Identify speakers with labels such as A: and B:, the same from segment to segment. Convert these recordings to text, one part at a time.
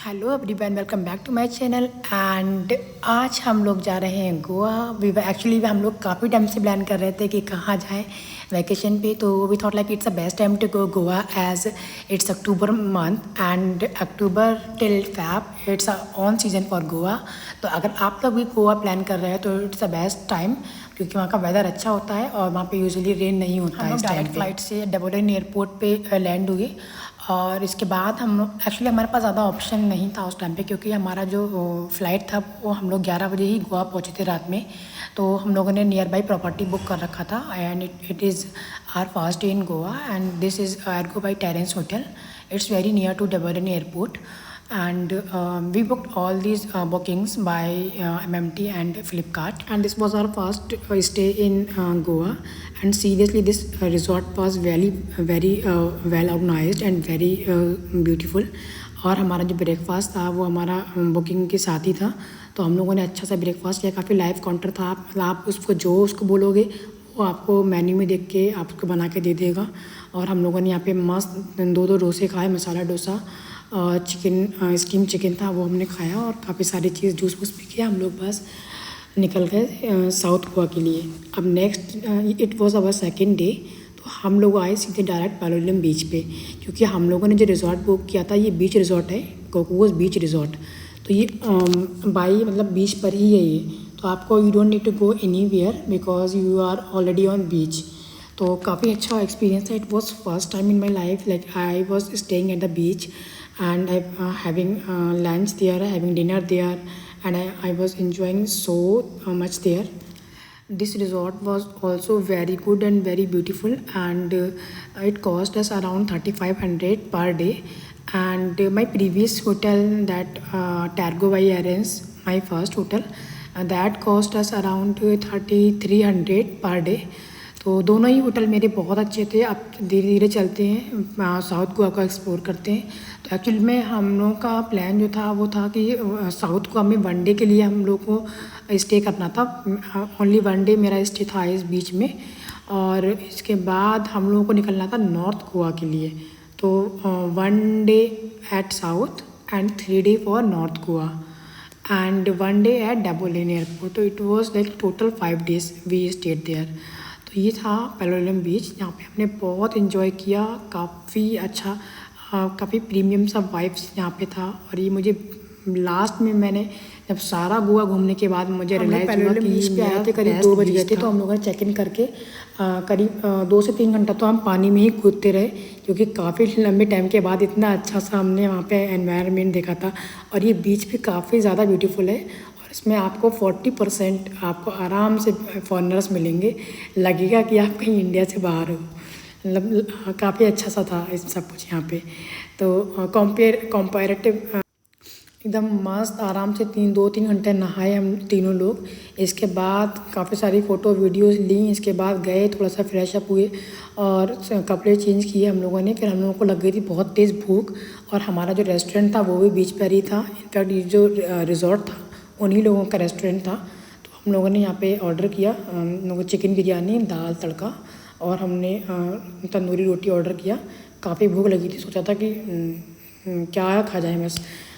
A: Hello everyone, welcome back to my channel. And आज हम लोग जा रहे हैं गोवा। एक्चुअली हम लोग काफ़ी टाइम से प्लान कर रहे थे कि कहाँ जाएं वैकेशन पे। तो we thought like it's the best time to go Goa as it's October month and October till Feb it's on season for Goa. तो अगर आप लोग भी गोवा प्लान कर रहे हैं तो इट्स द बेस्ट टाइम, क्योंकि वहाँ का वेदर अच्छा होता है और वहाँ पे यूजुअली रेन नहीं होता है। हम डायरेक्ट फ्लाइट से डबलिन एयरपोर्ट पे लैंड हुए और इसके बाद हम लोग एक्चुअली हमारे पास ज़्यादा ऑप्शन नहीं था उस टाइम पे, क्योंकि हमारा जो फ़्लाइट था वो हम लोग 11 बजे ही गोवा पहुँचे थे रात में। तो हम लोगों ने नियर बाई प्रॉपर्टी बुक कर रखा था and it is our first day in Goa and this is Airgo by Terence hotel. It's very near to Debarani Airport, and we booked all these bookings by MMT and Flipkart. And this was our first stay in Goa. And seriously, this resort was very well organized and very beautiful. और हमारा जो breakfast था वो हमारा booking के साथ ही था, तो हम लोगों ने अच्छा सा ब्रेकफास्ट किया। काफ़ी लाइव काउंटर था, आप उसको जो उसको बोलोगे वो आपको मेन्यू में देख के आपको बना के दे देगा। और हम लोगों ने यहाँ पे मस्त दो डोसे खाए, masala dosa, chicken steam chicken था वो हमने खाया और काफ़ी सारी चीज़ जूस वूस पी के हम लोग बस निकल गए साउथ गोवा के लिए। अब next it was our second day, तो हम लोग आए सीधे डायरेक्ट पैलोलियम बीच पे, क्योंकि हम लोगों ने जो रिज़ॉर्ट बुक किया था ये बीच रिज़ॉर्ट है, कोकोस बीच रिज़ॉर्ट। तो ये बाई मतलब बीच पर ही है ये, तो आपको you don't need to go anywhere because you are already on beach. तो काफ़ी अच्छा एक्सपीरियंस है। It was first time in my life like I was staying at the beach and I having lunch there, having dinner there, and I was enjoying so much there. This resort was also very good and very beautiful, and it cost us around 3500 per day. And my previous hotel, that Targo by Arens, my first hotel, that cost us around 3300 per day. तो दोनों ही hotel मेरे बहुत अच्छे थे। अब धीरे धीरे चलते हैं साउथ गोवा को एक्सप्लोर करते हैं। तो एक्चुअली में हम लोगों का प्लान जो था वो था कि साउथ गोवा में वन डे के लिए हम लोग को स्टे करना था। ओनली वन डे मेरा स्टे था इस बीच में, और इसके बाद हम लोगों को निकलना था नॉर्थ गोवा के लिए। तो one day at south and 3 day for north Goa and one day at Dabolim airport. तो इट वॉज लाइक टोटल 5 days वी स्टेड देयर। तो ये था पैलोलियम बीच, जहाँ पे हमने बहुत इन्जॉय किया। काफ़ी अच्छा काफ़ी प्रीमियम सा वाइब्स यहाँ पे था। और ये मुझे लास्ट में मैंने जब सारा गोवा घूमने के बाद मुझे रियलाइज हुआ कि बीच पे आए थे करीब 2 बज गए थे। तो हम लोगों ने चेक इन करके करीब 2 से 3 घंटा तो हम पानी में ही कूदते रहे, क्योंकि काफ़ी लंबे टाइम के बाद इतना अच्छा सा हमने वहाँ पे एनवायरनमेंट देखा था। और ये बीच भी काफ़ी ज़्यादा ब्यूटीफुल है, इसमें आपको 40% आपको आराम से फॉरेनर्स मिलेंगे, लगेगा कि आप कहीं इंडिया से बाहर हो। मतलब काफ़ी अच्छा सा था इस सब कुछ यहाँ पे। तो कंपेरेटिव एकदम मस्त आराम से 2-3 घंटे नहाए हम तीनों लोग। इसके बाद काफ़ी सारी फ़ोटो वीडियोज़ ली। इसके बाद गए थोड़ा सा फ्रेश अप हुए और कपड़े चेंज किए हम लोगों ने। फिर हम लोगों को लग गई थी बहुत तेज़ भूख, और हमारा जो रेस्टोरेंट था वो भी बीच पर ही था। इनफैक्ट ये जो रिज़ॉर्ट था उन्हीं लोगों का रेस्टोरेंट था। तो हम लोगों ने यहाँ पे ऑर्डर किया, हम लोगों चिकन बिरयानी, दाल तड़का, और हमने तंदूरी रोटी ऑर्डर किया। काफ़ी भूख लगी थी, सोचा था कि क्या खा जाए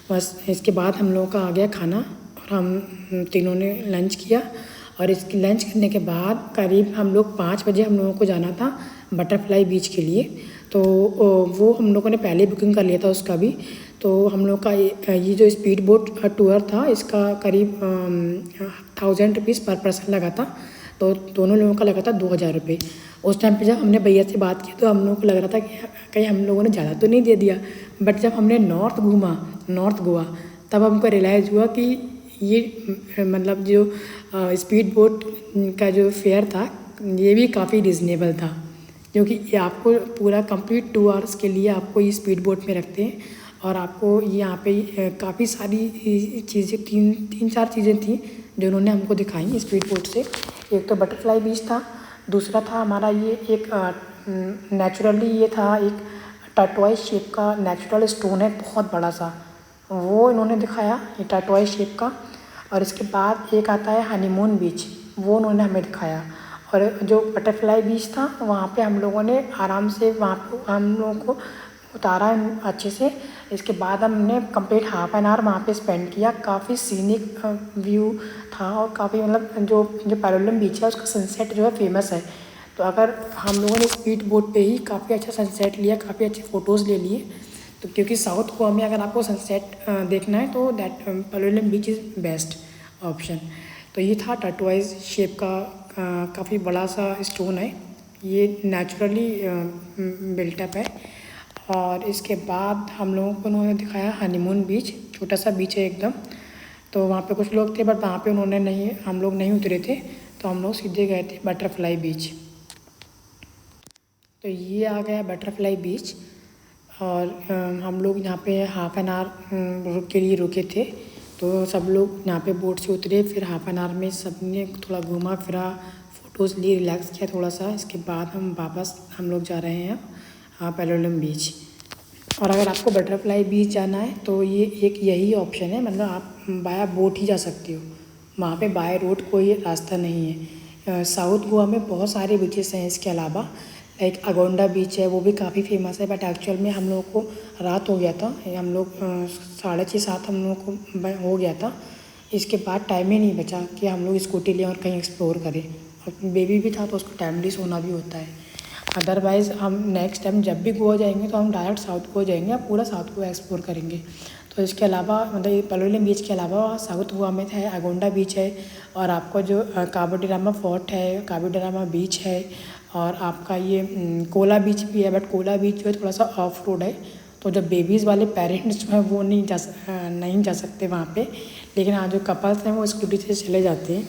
A: बस। इसके बाद हम लोगों का आ गया खाना और हम तीनों ने लंच किया। और इसकी लंच करने के बाद करीब हम लोग 5 बजे हम लोगों को जाना था बटरफ्लाई बीच के लिए। तो वो हम लोगों ने पहले बुकिंग कर लिया था उसका भी। तो हम लोग का ये जो स्पीड बोट टूर था इसका करीब 1000 रुपीज़ पर पर्सन लगा था। तो दोनों लोगों का लगा था 2000 रुपये। उस टाइम पे जब हमने भैया से बात की तो हम लोगों को लग रहा था कि कहीं हम लोगों ने ज़्यादा तो नहीं दे दिया। बट जब हमने नॉर्थ घूमा, नॉर्थ गोवा, तब हमको रियलाइज़ हुआ कि ये मतलब जो स्पीड बोट का जो फेयर था ये भी काफ़ी रिजनेबल था, क्योंकि ये आपको पूरा कंप्लीट 2 आवर्स के लिए आपको ये स्पीड बोट में रखते हैं। और आपको यहाँ पे काफ़ी सारी चीज़ें 3-4 चीज़ें थी जो उन्होंने हमको दिखाई स्पीड बोट से। एक तो बटरफ्लाई बीच था, दूसरा था हमारा ये एक नेचुरली ये था एक टर्टवाइज शेप का नेचुरल स्टोन है बहुत बड़ा सा, वो इन्होंने दिखाया ये टर्टवाइज शेप का। और इसके बाद एक आता है हनीमून बीच, वो उन्होंने हमें दिखाया। और जो बटरफ्लाई बीच था वहाँ पे हम लोगों ने आराम से वहाँ पे हम लोगों को उतारा अच्छे से। इसके बाद हमने कंप्लीट हाफ एन आवर वहाँ पे स्पेंड किया। काफ़ी सीनिक व्यू था और काफ़ी मतलब जो पैलोलम बीच है उसका सनसेट जो है फेमस है। तो अगर हम लोगों ने स्पीड बोट पे ही काफ़ी अच्छा सनसेट लिया, काफ़ी अच्छे फ़ोटोज़ ले लिए। तो क्योंकि साउथ गोवा में अगर आपको सनसेट देखना है तो that Palolem beach is best option. तो ये था टर्टवाइज शेप का काफ़ी बड़ा सा स्टोन है, ये नेचुरली बिल्टअप है। और इसके बाद हम लोगों को उन्होंने दिखाया हनीमून बीच, छोटा सा बीच है एकदम। तो वहाँ पे कुछ लोग थे बट वहाँ पे उन्होंने नहीं, हम लोग नहीं उतरे थे, तो हम लोग सीधे गए थे बटरफ्लाई बीच। तो ये आ गया बटरफ्लाई बीच और हम लोग यहाँ पे हाफ एन आवर के लिए रुके थे। तो सब लोग यहाँ पे बोट से उतरे, फिर हाफ एन आवर में सब ने थोड़ा घूमा फिरा, फ़ोटोज़ लिए, रिलैक्स किया थोड़ा सा। इसके बाद हम लोग जा रहे हैं पैलोलम बीच। और अगर आपको बटरफ्लाई बीच जाना है तो ये एक यही ऑप्शन है, मतलब आप बाया बोट ही जा सकते हो, वहाँ पे बाय रोड कोई रास्ता नहीं है। साउथ गोवा में बहुत सारे बीचेस हैं इसके अलावा, एक अगोंडा बीच है, वो भी काफ़ी फेमस है। बट एक्चुअल में हम लोगों को रात हो गया था, हम लोग 6:30-7 हम लोगों को हो गया था। इसके बाद टाइम ही नहीं बचा कि हम लोग स्कूटी लें और कहीं एक्सप्लोर करें। और बेबी भी था तो उसको टाइमली सोना भी होता है। अदरवाइज़ हम नेक्स्ट टाइम जब भी गोवा जाएंगे तो हम डायरेक्ट साउथ गोवा जाएंगे, पूरा साउथ गोवा एक्सप्लोर करेंगे। तो इसके अलावा मतलब पैलोलम बीच के अलावा साउथ गोवा में है अगोंडा बीच है, और आपका जो काबो डी रामा फोर्ट है, काबो डी रामा बीच है, और आपका ये कोला बीच भी है। बट कोला बीच जो है थोड़ा सा ऑफ रोड है, तो जब बेबीज़ वाले पेरेंट्स जो हैं वो नहीं जा सकते वहाँ पे, लेकिन हाँ जो कपल्स हैं वो स्कूटी से चले जाते हैं।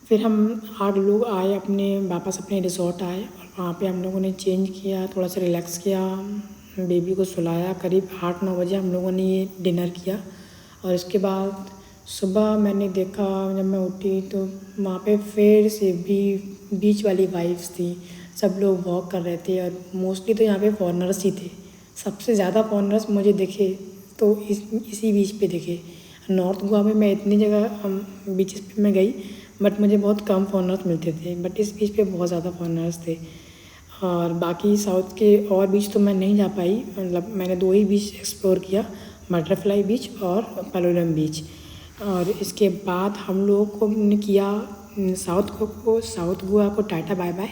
A: फिर हम 8 लोग आए वापस अपने रिसोर्ट आए, और वहाँ पे हम लोगों ने चेंज किया, थोड़ा सा रिलैक्स किया, बेबी को सुलाया। करीब 8-9 बजे हम लोगों ने ये डिनर किया। और इसके बाद सुबह मैंने देखा, जब मैं उठी तो वहाँ पे फिर से भी बीच वाली वाइब्स थी, सब लोग वॉक कर रहे थे, और मोस्टली तो यहाँ पे फॉरेनर्स ही थे। सबसे ज़्यादा फॉरेनर्स मुझे दिखे तो इसी बीच पे दिखे। नॉर्थ गोवा में मैं इतनी जगह बीचेस पे मैं गई, बट मुझे बहुत कम फॉरेनर्स मिलते थे, बट इस बीच पे बहुत ज़्यादा फॉरेनर्स थे। और बाकी साउथ के और बीच तो मैं नहीं जा पाई, मतलब मैंने 2 ही बीच एक्सप्लोर किया, बटरफ्लाई बीच और पैलोलम बीच। और इसके बाद हम लोगों को ने किया साउथ गोवा को टाटा बाय बाय।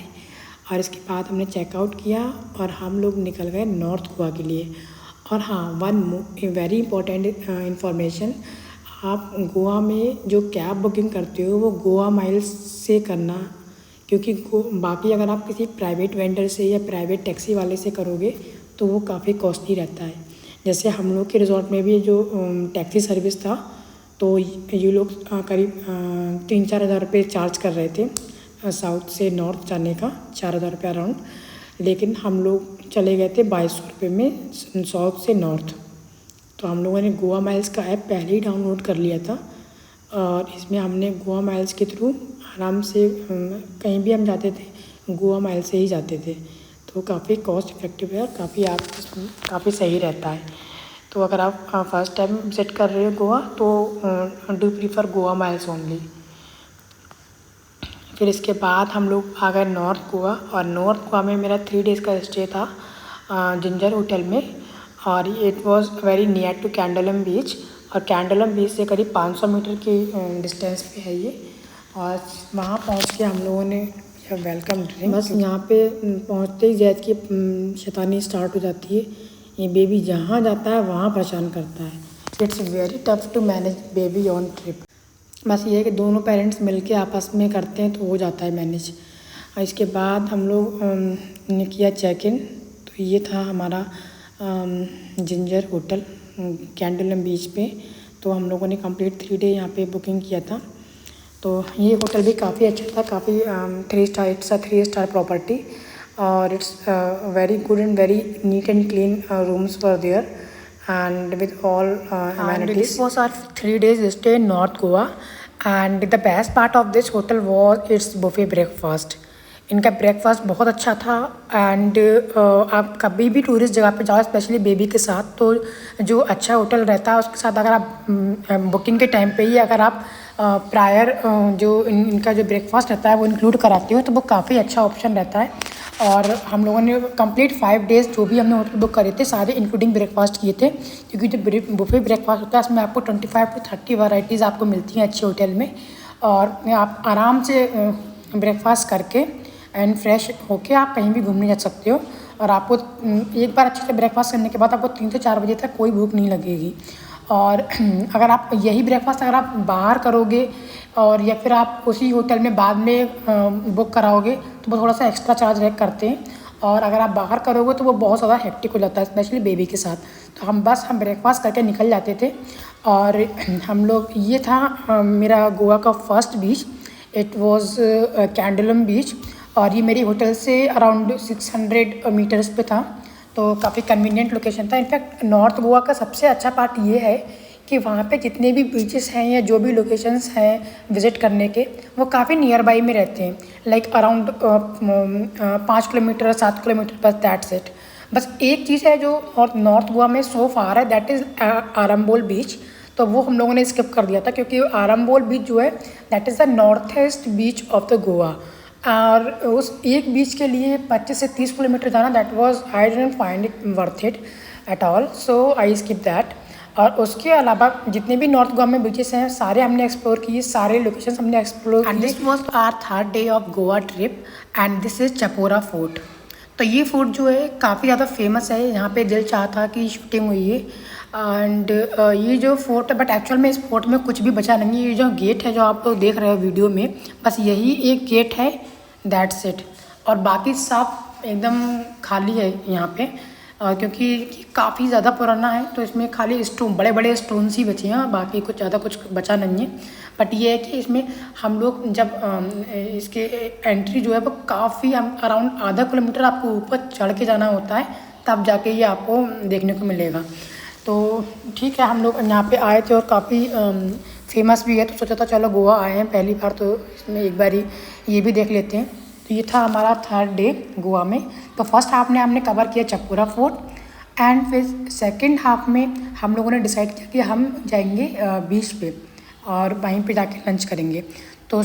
A: और इसके बाद हमने चेकआउट किया और हम लोग निकल गए नॉर्थ गोवा के लिए। और हाँ, वन वेरी इंपॉर्टेंट इन्फॉर्मेशन, आप गोवा में जो कैब बुकिंग करते हो वो गोवा माइल्स से करना, क्योंकि बाकी अगर आप किसी प्राइवेट वेंडर से या प्राइवेट टैक्सी वाले से करोगे तो वो काफ़ी कॉस्टली रहता है। जैसे हम लोग के रिजॉर्ट में भी जो टैक्सी सर्विस था, तो ये लोग करीब 3-4 हज़ार रुपये चार्ज कर रहे थे साउथ से नॉर्थ जाने का, 4 हज़ार रुपये अराउंड। लेकिन हम लोग चले गए थे 2200 रुपये में साउथ से नॉर्थ। तो हम लोगों ने गोवा माइल्स का ऐप पहले ही डाउनलोड कर लिया था, और इसमें हमने गोवा माइल्स के थ्रू आराम से कहीं भी हम जाते थे गोवा माइल से ही जाते थे। तो काफ़ी कॉस्ट इफेक्टिव है और काफ़ी सही रहता है। तो अगर आप फर्स्ट टाइम विजिट कर रहे हो गोवा तो do prefer Goa miles only. फिर इसके बाद हम लोग आ गए नॉर्थ गोवा, और नॉर्थ गोवा में मेरा 3 डेज़ का स्टे था जिंजर होटल में, और it was very near to Candolim beach. और कैंडोलम बीच से करीब 500 मीटर की डिस्टेंस पे है ये। और वहाँ पहुँच के हम लोगों ने वेलकम ड्रिंक, बस यहाँ पे पहुँचते ही जैद की शैतानी स्टार्ट हो जाती है। ये बेबी जहाँ जाता है वहाँ परेशान करता है। It's very tough to manage baby on trip. बस ये है कि दोनों पेरेंट्स मिलके आपस में करते हैं तो हो जाता है मैनेज। और इसके बाद हम लोग ने किया चेक इन। तो ये था हमारा जिंजर होटल कैंडोलम बीच पे। तो हम लोगों ने कंप्लीट 3 डे यहाँ पे बुकिंग किया था। तो ये होटल भी काफ़ी अच्छा था, काफ़ी 3 star, it's a 3 star property, और it's very good and very neat and clean rooms were there and with all amenities. This was our 3 days stay in North Goa, and the best part of this hotel was its buffet breakfast. इनका breakfast बहुत अच्छा था। And आप कभी भी tourist जगह पे जाओ, स्पेशली बेबी के साथ, तो जो अच्छा होटल रहता है उसके साथ अगर आप बुकिंग के टाइम पे ही अगर आप प्रायर जो इनका जो ब्रेकफास्ट रहता है वो इंक्लूड कराते हो तो वो काफ़ी अच्छा ऑप्शन रहता है। और हम लोगों ने कंप्लीट 5 डेज़ जो भी हमने होटल बुक करे थे सारे इंक्लूडिंग ब्रेकफास्ट किए थे, क्योंकि जो बुफे ब्रेकफास्ट होता है उसमें आपको 25 to 30 वैरायटीज़ आपको मिलती हैं अच्छे होटल में, और आप आराम से ब्रेकफास्ट करके एंड फ्रेश होके आप कहीं भी घूमने जा सकते हो। और आपको एक बार अच्छे से ब्रेकफास्ट करने के बाद आपको 3 से 4 बजे तक कोई भूख नहीं लगेगी। और अगर आप यही ब्रेकफास्ट अगर आप बाहर करोगे और या फिर आप उसी होटल में बाद में बुक कराओगे तो वो थोड़ा सा एक्स्ट्रा चार्ज करते हैं, और अगर आप बाहर करोगे तो वो बहुत ज़्यादा हेक्टिक हो जाता है, स्पेशली बेबी के साथ। तो हम ब्रेकफास्ट करके निकल जाते थे। और हम लोग ये था मेरा गोवा का first beach, it was Candolim beach, और ये मेरी होटल से अराउंड 600 मीटर्स पे था, तो काफ़ी कन्वीनियंट लोकेशन था। इनफैक्ट नॉर्थ गोवा का सबसे अच्छा पार्ट ये है कि वहाँ पे जितने भी बीचेस हैं या जो भी लोकेशंस हैं विज़िट करने के, वो काफ़ी नियर बाई में रहते हैं, लाइक अराउंड 5 किलोमीटर 7 किलोमीटर, बस दैट्स इट। बस एक चीज़ है जो नॉर्थ गोवा में सो फार है, दैट इज़ आरंबोल बीच। तो वो हम लोगों ने स्किप कर दिया था, क्योंकि आरंबोल बीच जो है that is the north east beach of the Goa, और उस एक बीच के लिए 25 से 30 किलोमीटर जाना, that was I didn't find it worth it at all, so I skip that. और उसके अलावा जितने भी नॉर्थ गोवा में बीचेस हैं सारे हमने एक्सप्लोर किए, सारे लोकेशंस हमने एक्सप्लोर किए। And this was our 3rd day of Goa trip, and this is Chapora fort. तो ये फोर्ट जो है काफ़ी ज़्यादा फेमस है, यहाँ पे दिल चाहता कि शूटिंग हुई है। एंड ये जो फोर्ट है, बट एक्चुअल में इस फोर्ट में कुछ भी बचा नहीं है। ये जो गेट है जो आप लोग देख रहे हो वीडियो में, बस यही एक गेट है, दैट्स इट। और बाकी सब एकदम खाली है यहाँ पे, क्योंकि काफ़ी ज़्यादा पुराना है, तो इसमें खाली स्टोन, बड़े बड़े स्टोन्स ही बचे हैं, बाकी कुछ ज़्यादा कुछ बचा नहीं है। बट ये है कि इसमें हम लोग जब इसके एंट्री जो है वो काफ़ी अराउंड आधा किलोमीटर आपको ऊपर चढ़ के जाना होता है, तब जाके ये आपको देखने को मिलेगा। तो ठीक है, हम लोग यहाँ पे आए थे और काफ़ी फेमस भी है, तो सोचा था चलो गोवा आए हैं पहली बार, तो इसमें एक बार ये भी देख लेते हैं। तो ये था हमारा 3rd डे गोवा में। तो फर्स्ट हाफ में हमने कवर किया चपोरा फोर्ट, एंड फिर सेकंड हाफ में हम लोगों ने डिसाइड किया कि हम जाएंगे बीच पे और वहीं पे जाके लंच करेंगे। तो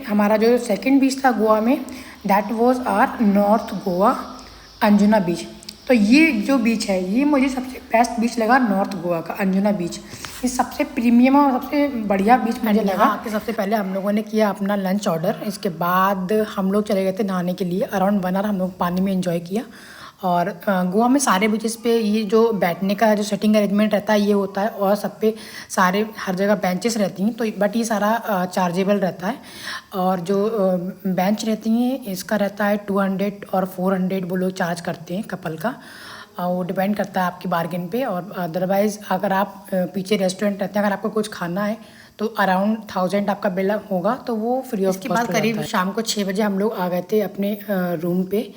A: हमारा जो सेकंड बीच था गोवा में, that was our north Goa Anjuna beach. तो ये जो बीच है ये मुझे सबसे बेस्ट बीच लगा, नॉर्थ गोवा का अंजुना बीच। ये सबसे प्रीमियम और सबसे बढ़िया बीच मुझे लगा। कि सबसे पहले हम लोगों ने किया अपना लंच ऑर्डर, इसके बाद हम लोग चले गए थे नहाने के लिए। अराउंड 1 आवर हम लोग पानी में एंजॉय किया। और गोवा में सारे बीचेस पे ये जो बैठने का जो सेटिंग अरेंजमेंट रहता है ये होता है, और सब पे सारे हर जगह बेंचेस रहती हैं, तो बट ये सारा चार्जेबल रहता है। और जो बेंच रहती हैं इसका रहता है 200 और 400 वो लोग चार्ज करते हैं कपल का, वो डिपेंड करता है आपकी बार्गेन पे। और अदरवाइज़ अगर आप पीछे रेस्टोरेंट रहते हैं, अगर आपको कुछ खाना है तो अराउंड 1000 आपका बिल होगा, तो वो फ्री ऑफ कॉस्ट। इसके बाद करीब शाम को 6 बजे हम लोग आ गए थे अपने रूम पे।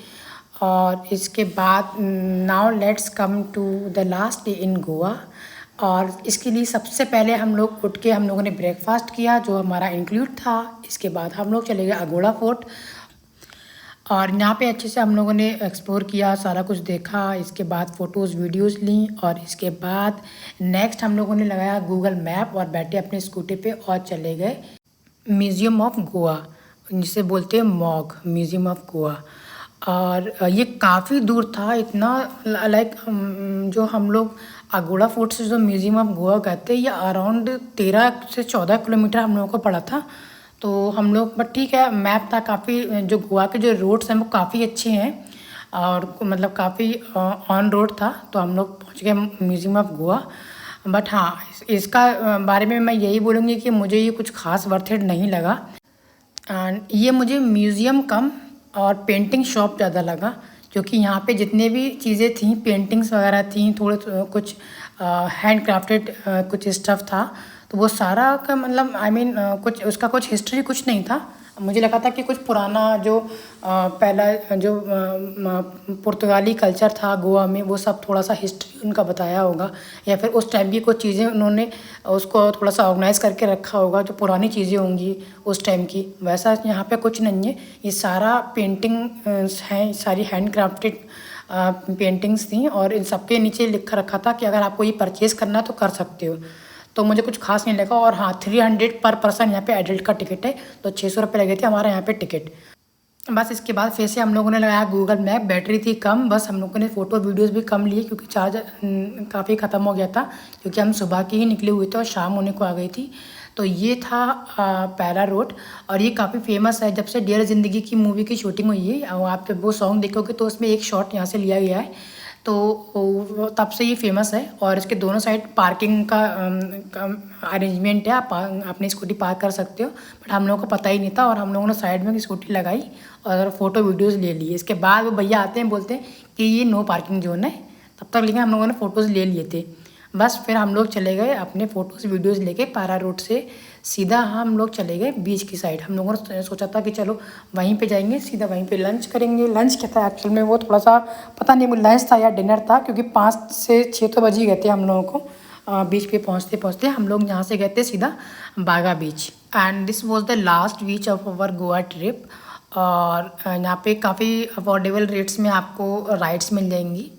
A: और इसके बाद now let's come to the last day in Goa. और इसके लिए सबसे पहले हम लोग उठ के हम लोगों ने ब्रेकफास्ट किया जो हमारा इंक्लूड था। इसके बाद हम लोग चले गए अगोड़ा फोर्ट, और यहाँ पे अच्छे से हम लोगों ने एक्सप्लोर किया, सारा कुछ देखा। इसके बाद फ़ोटोज़ वीडियोज़ ली, और इसके बाद नेक्स्ट हम लोगों ने लगाया गूगल मैप और बैठे अपने स्कूटी पे और चले गए म्यूज़ियम ऑफ गोवा, जिसे बोलते हैं मॉग, म्यूज़ियम ऑफ गोवा। और ये काफ़ी दूर था, इतना लाइक जो हम लोग अगोड़ा फोर्ट से जो म्यूज़ियम ऑफ गोवा गए थे, ये अराउंड 13 से 14 किलोमीटर हम लोगों को पड़ा था। तो हम लोग, बट ठीक है, मैप था काफ़ी, जो गोवा के जो रोड्स हैं वो काफ़ी अच्छे हैं, और मतलब काफ़ी ऑन रोड था, तो हम लोग पहुँच गए म्यूज़ियम ऑफ गोवा। बट हाँ, इसका बारे में मैं यही बोलूँगी कि मुझे ये कुछ खास वर्थ इट नहीं लगा। एंड ये मुझे म्यूज़ियम कम और पेंटिंग शॉप ज़्यादा लगा, क्योंकि यहाँ पे जितने भी चीज़ें थी, पेंटिंग्स वगैरह थी, थोड़े कुछ हैंड क्राफ्टेड कुछ स्टफ़ था, तो वो सारा का मतलब आई मीन कुछ उसका कुछ हिस्ट्री कुछ नहीं था। मुझे लगा था कि कुछ पुराना जो पहला जो पुर्तगाली कल्चर था गोवा में, वो सब थोड़ा सा हिस्ट्री उनका बताया होगा, या फिर उस टाइम की कुछ चीज़ें उन्होंने उसको थोड़ा सा ऑर्गेनाइज़ करके रखा होगा, जो पुरानी चीज़ें होंगी उस टाइम की। वैसा यहाँ पे कुछ नहीं है, ये सारा पेंटिंग हैं, सारी हैंड क्राफ्टेड पेंटिंग्स थी, और इन सबके नीचे लिखा रखा था कि अगर आपको ये परचेज़ करना है तो कर सकते हो। तो मुझे कुछ खास नहीं लगा। और हाँ, 300 पर पर्सन यहाँ पे एडल्ट का टिकट है, तो 600 रुपये लगे थे हमारा यहाँ पे टिकट। बस इसके बाद फिर से हम लोगों ने लगाया गूगल मैप। बैटरी थी कम, बस हम लोगों ने फ़ोटो वीडियोस भी कम लिए क्योंकि चार्ज काफ़ी ख़त्म हो गया था, क्योंकि हम सुबह के ही निकले हुए थे और शाम होने को आ गई थी। तो ये था पैरा रोड, और ये काफ़ी फेमस है जब से डियर ज़िंदगी की मूवी की शूटिंग हुई है। और आप जब वो सॉन्ग देखोगे तो उसमें एक शॉट यहाँ से लिया गया है, तो तब से ये फेमस है। और इसके दोनों साइड पार्किंग का अरेंजमेंट है, आप अपनी स्कूटी पार्क कर सकते हो। बट हम लोगों को पता ही नहीं था, और हम लोगों ने साइड में स्कूटी लगाई और फ़ोटो वीडियोज़ ले लिए। इसके बाद वो भैया आते हैं, बोलते हैं कि ये नो पार्किंग जोन है। तब तक लेकिन हम लोगों ने फ़ोटोज़ ले लिए थे। बस फिर हम लोग चले गए अपने फ़ोटोज़ वीडियोज़ लेके पैरा रोड से सीधा हम लोग चले गए बीच की साइड। हम लोगों ने सोचा था कि चलो वहीं पे जाएंगे, सीधा वहीं पे लंच करेंगे। लंच क्या था एक्चुअल में, वो थोड़ा सा पता नहीं वो लंच था या डिनर था, क्योंकि 5 से 6 तो बज ही गए थे हम लोगों को। बीच पे पहुँचते पहुँचते हम लोग यहाँ से गए थे सीधा Baga beach, and this was the last beach of our Goa trip. और यहाँ पे काफ़ी अफोर्डेबल रेट्स में आपको राइड्स मिल जाएंगी,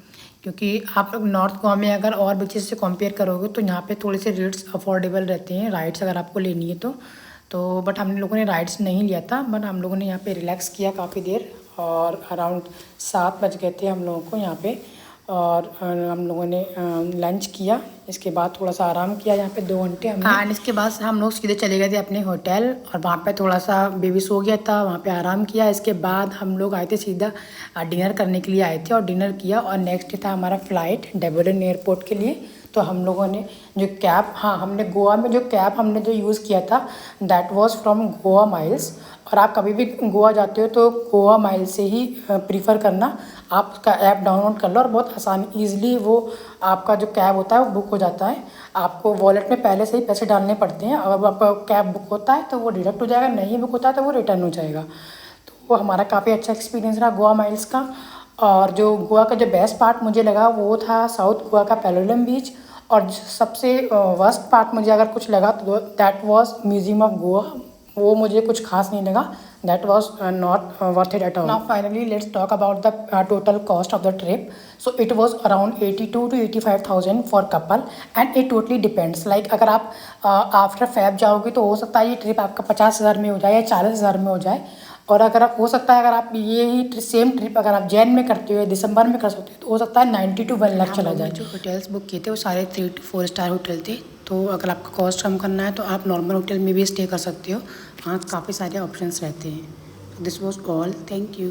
A: क्योंकि आप नॉर्थ गोवा में अगर और बीचेस से कंपेयर करोगे तो यहाँ पे थोड़े से रेट्स अफोर्डेबल रहते हैं राइड्स अगर आपको लेनी है तो बट हम लोगों ने राइड्स नहीं लिया था, बट हम लोगों ने यहाँ पे रिलैक्स किया काफ़ी देर। और अराउंड 7 बज गए थे हम लोगों को यहाँ पे, और हम लोगों ने लंच किया। इसके बाद थोड़ा सा आराम किया यहाँ पे 2 घंटे हमने, एंड इसके बाद हम लोग सीधे चले गए थे अपने होटल, और वहाँ पे थोड़ा सा बेबी सो गया था, वहाँ पे आराम किया। इसके बाद हम लोग आए थे सीधा डिनर करने के लिए आए थे, और डिनर किया। और नेक्स्ट डे था हमारा फ़्लाइट डेवोलिन एयरपोर्ट के लिए। तो हम लोगों ने जो कैब, हाँ हमने गोवा में जो कैब हमने जो यूज़ किया था that was from Goa miles. और आप कभी भी गोवा जाते हो तो गोवा माइल से ही प्रीफर करना। आप उसका ऐप डाउनलोड कर लो, और बहुत आसान ईज़िली वो आपका जो कैब होता है वो बुक हो जाता है। आपको वॉलेट में पहले से ही पैसे डालने पड़ते हैं। अगर आपका कैब बुक होता है तो वो डिडक्ट हो जाएगा, नहीं बुक होता है तो वो रिटर्न हो जाएगा। तो वो हमारा काफ़ी अच्छा एक्सपीरियंस रहा गोवा माइल्स का। और जो गोवा का जो बेस्ट पार्ट मुझे लगा वो था साउथ गोवा का पैलोलम बीच। और सबसे वर्स्ट पार्ट मुझे अगर कुछ लगा तो that was museum of Goa. वो मुझे कुछ खास नहीं लगा, that was not worth it at all. Now finally let's talk about the total cost of the trip. So it was around 82 to 85,000 for couple, and it totally depends. Like अगर आप after fab जाओगे तो हो सकता है ये trip आपका 50,000 में हो जाए या 40,000 में हो जाए। और अगर आप हो सकता है अगर आप ये ही सेम ट्रिप अगर आप जैन में करते हो, दिसंबर में कर सकते हो, तो हो सकता है 90 to 1 लाख चला जाए। जो होटल्स बुक किए थे वो सारे 3 to 4 स्टार होटल थे। तो अगर आपका कॉस्ट कम करना है तो आप नॉर्मल होटल में भी स्टे कर सकते हो, वहाँ काफ़ी सारे ऑप्शंस रहते हैं। This was all, thank you.